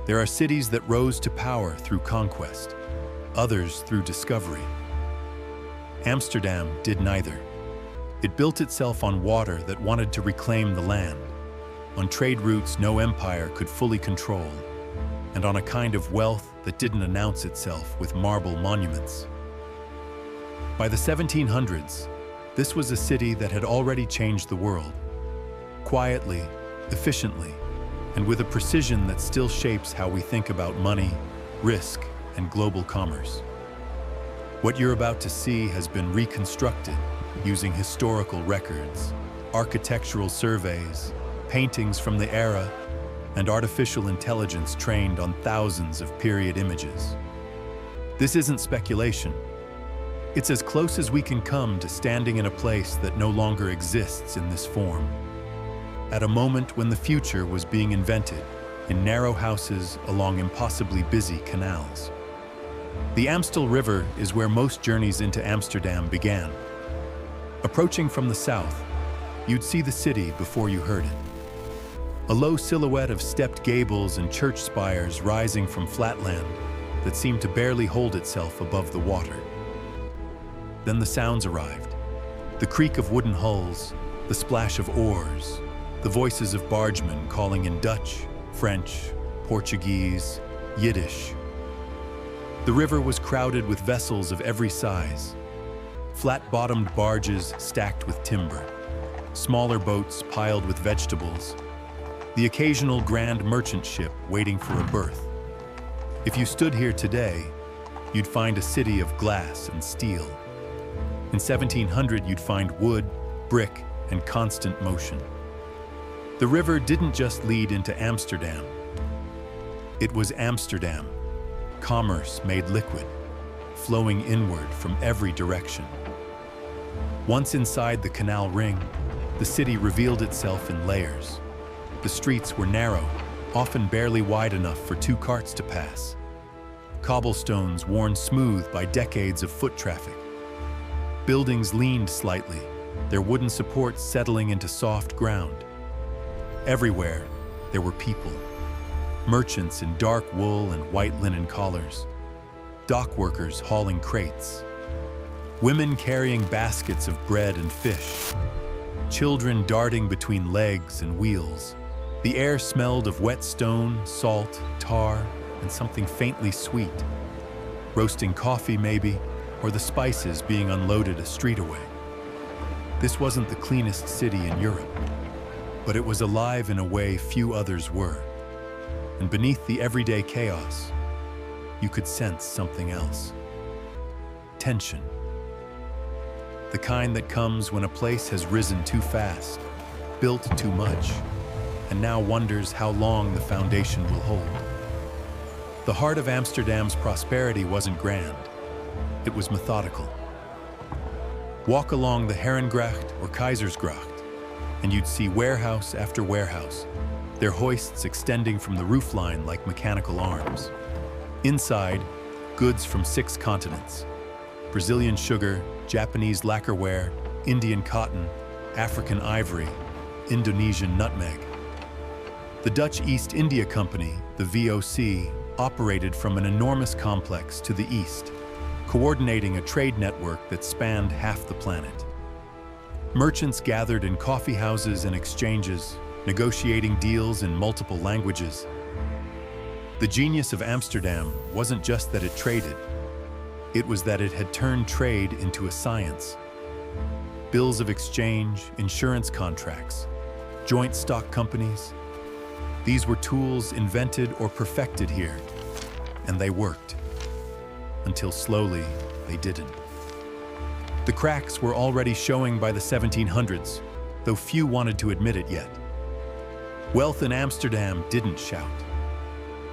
There are cities that rose to power through conquest, others through discovery. Amsterdam did neither. It built itself on water that wanted to reclaim the land, on trade routes no empire could fully control, and on a kind of wealth that didn't announce itself with marble monuments. By the 1700s, this was a city that had already changed the world, quietly, efficiently, and with a precision that still shapes how we think about money, risk, and global commerce. What you're about to see has been reconstructed using historical records, architectural surveys, paintings from the era, and artificial intelligence trained on thousands of period images. This isn't speculation. It's as close as we can come to standing in a place that no longer exists in this form. At a moment when the future was being invented in narrow houses along impossibly busy canals. The Amstel River is where most journeys into Amsterdam began. Approaching from the south, you'd see the city before you heard it. A low silhouette of stepped gables and church spires rising from flatland that seemed to barely hold itself above the water. Then the sounds arrived. The creak of wooden hulls, the splash of oars, the voices of bargemen calling in Dutch, French, Portuguese, Yiddish. The river was crowded with vessels of every size. Flat-bottomed barges stacked with timber, smaller boats piled with vegetables, the occasional grand merchant ship waiting for a berth. If you stood here today, you'd find a city of glass and steel. In 1700, you'd find wood, brick, and constant motion. The river didn't just lead into Amsterdam. It was Amsterdam, commerce made liquid, flowing inward from every direction. Once inside the canal ring, the city revealed itself in layers. The streets were narrow, often barely wide enough for two carts to pass. Cobblestones worn smooth by decades of foot traffic. Buildings leaned slightly, their wooden supports settling into soft ground. Everywhere, there were people. Merchants in dark wool and white linen collars. Dock workers hauling crates. Women carrying baskets of bread and fish. Children darting between legs and wheels. The air smelled of wet stone, salt, tar, and something faintly sweet. Roasting coffee, maybe, or the spices being unloaded a street away. This wasn't the cleanest city in Europe, but it was alive in a way few others were. And beneath the everyday chaos, you could sense something else. Tension. The kind that comes when a place has risen too fast, built too much, and now wonders how long the foundation will hold. The heart of Amsterdam's prosperity wasn't grand. It was methodical. Walk along the Herengracht or Keizersgracht, and you'd see warehouse after warehouse, their hoists extending from the roofline like mechanical arms. Inside, goods from 6 continents. Brazilian sugar, Japanese lacquerware, Indian cotton, African ivory, Indonesian nutmeg. The Dutch East India Company, the VOC, operated from an enormous complex to the east, coordinating a trade network that spanned half the planet. Merchants gathered in coffeehouses and exchanges, negotiating deals in multiple languages. The genius of Amsterdam wasn't just that it traded. It was that it had turned trade into a science. Bills of exchange, insurance contracts, joint stock companies. These were tools invented or perfected here, and they worked. Until slowly, they didn't. The cracks were already showing by the 1700s, though few wanted to admit it yet. Wealth in Amsterdam didn't shout.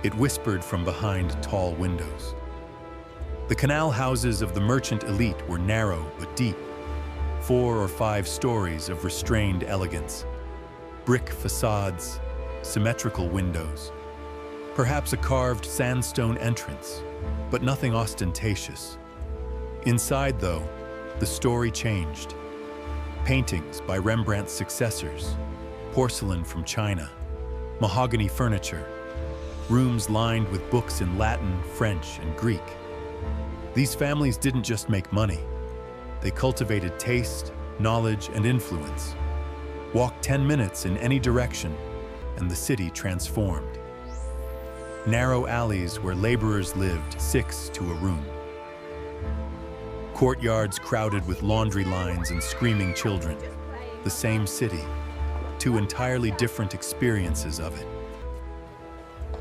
It whispered from behind tall windows. The canal houses of the merchant elite were narrow but deep, 4 or 5 stories of restrained elegance. Brick facades, symmetrical windows, perhaps a carved sandstone entrance, but nothing ostentatious. Inside, though, the story changed. Paintings by Rembrandt's successors, porcelain from China, mahogany furniture, rooms lined with books in Latin, French, and Greek. These families didn't just make money. They cultivated taste, knowledge, and influence. Walk 10 minutes in any direction, and the city transformed. Narrow alleys where laborers lived 6 to a room. Courtyards crowded with laundry lines and screaming children. The same city, 2 entirely different experiences of it.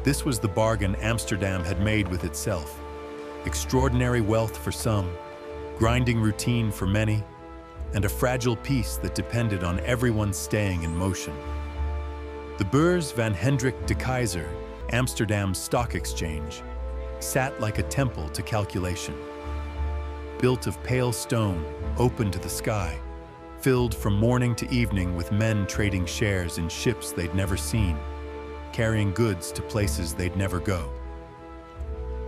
This was the bargain Amsterdam had made with itself. Extraordinary wealth for some, grinding routine for many, and a fragile peace that depended on everyone staying in motion. The Beurs van Hendrik de Keyser, Amsterdam's stock exchange, sat like a temple to calculation. Built of pale stone, open to the sky, filled from morning to evening with men trading shares in ships they'd never seen, carrying goods to places they'd never go.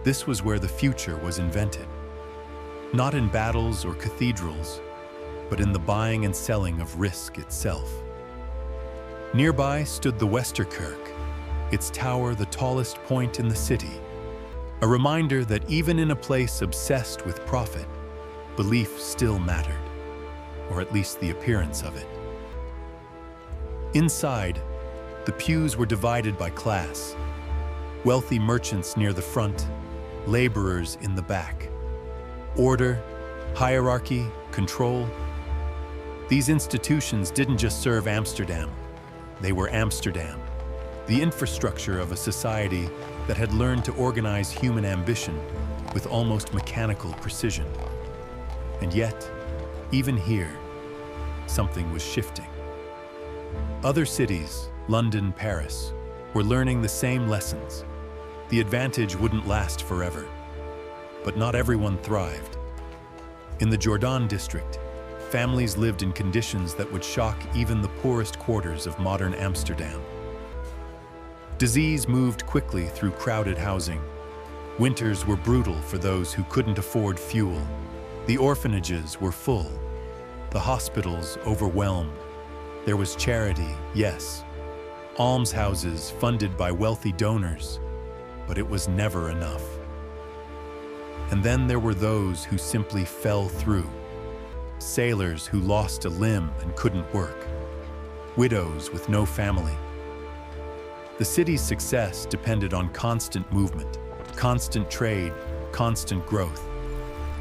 This was where the future was invented. Not in battles or cathedrals, but in the buying and selling of risk itself. Nearby stood the Westerkerk, its tower the tallest point in the city, a reminder that even in a place obsessed with profit, belief still mattered, or at least the appearance of it. Inside, the pews were divided by class. Wealthy merchants near the front, laborers in the back. Order, hierarchy, control. These institutions didn't just serve Amsterdam, they were Amsterdam, the infrastructure of a society that had learned to organize human ambition with almost mechanical precision. And yet, even here, something was shifting. Other cities, London, Paris, were learning the same lessons. The advantage wouldn't last forever, but not everyone thrived. In the Jordan district, families lived in conditions that would shock even the poorest quarters of modern Amsterdam. Disease moved quickly through crowded housing. Winters were brutal for those who couldn't afford fuel. The orphanages were full. The hospitals overwhelmed. There was charity, yes. Almshouses funded by wealthy donors, but it was never enough. And then there were those who simply fell through. Sailors who lost a limb and couldn't work. Widows with no family. The city's success depended on constant movement, constant trade, constant growth.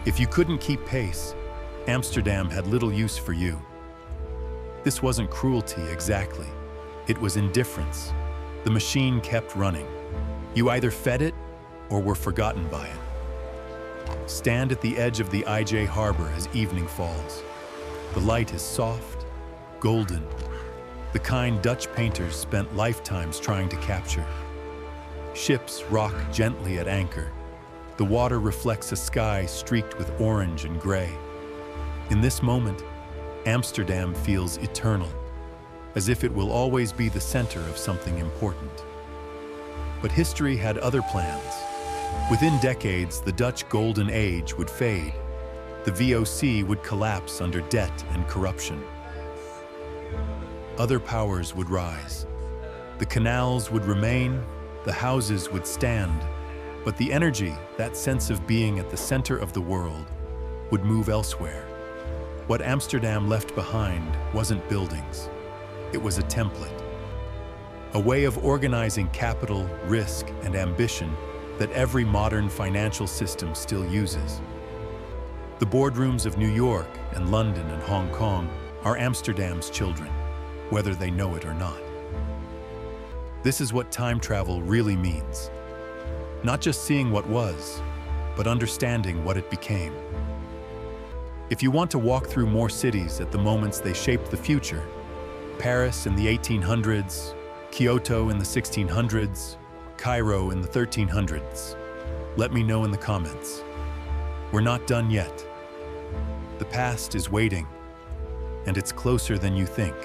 If you couldn't keep pace, Amsterdam had little use for you. This wasn't cruelty exactly. It was indifference. The machine kept running. You either fed it or were forgotten by it. Stand at the edge of the IJ harbor as evening falls. The light is soft, golden, the kind Dutch painters spent lifetimes trying to capture. Ships rock gently at anchor. The water reflects a sky streaked with orange and gray. In this moment, Amsterdam feels eternal, as if it will always be the center of something important. But history had other plans. Within decades, the Dutch Golden Age would fade. The VOC would collapse under debt and corruption. Other powers would rise. The canals would remain, the houses would stand, but the energy, that sense of being at the center of the world, would move elsewhere. What Amsterdam left behind wasn't buildings. It was a template. A way of organizing capital, risk, and ambition that every modern financial system still uses. The boardrooms of New York and London and Hong Kong are Amsterdam's children, whether they know it or not. This is what time travel really means. Not just seeing what was, but understanding what it became. If you want to walk through more cities at the moments they shaped the future, Paris in the 1800s, Kyoto in the 1600s, Cairo in the 1300s, let me know in the comments. We're not done yet. The past is waiting, and it's closer than you think.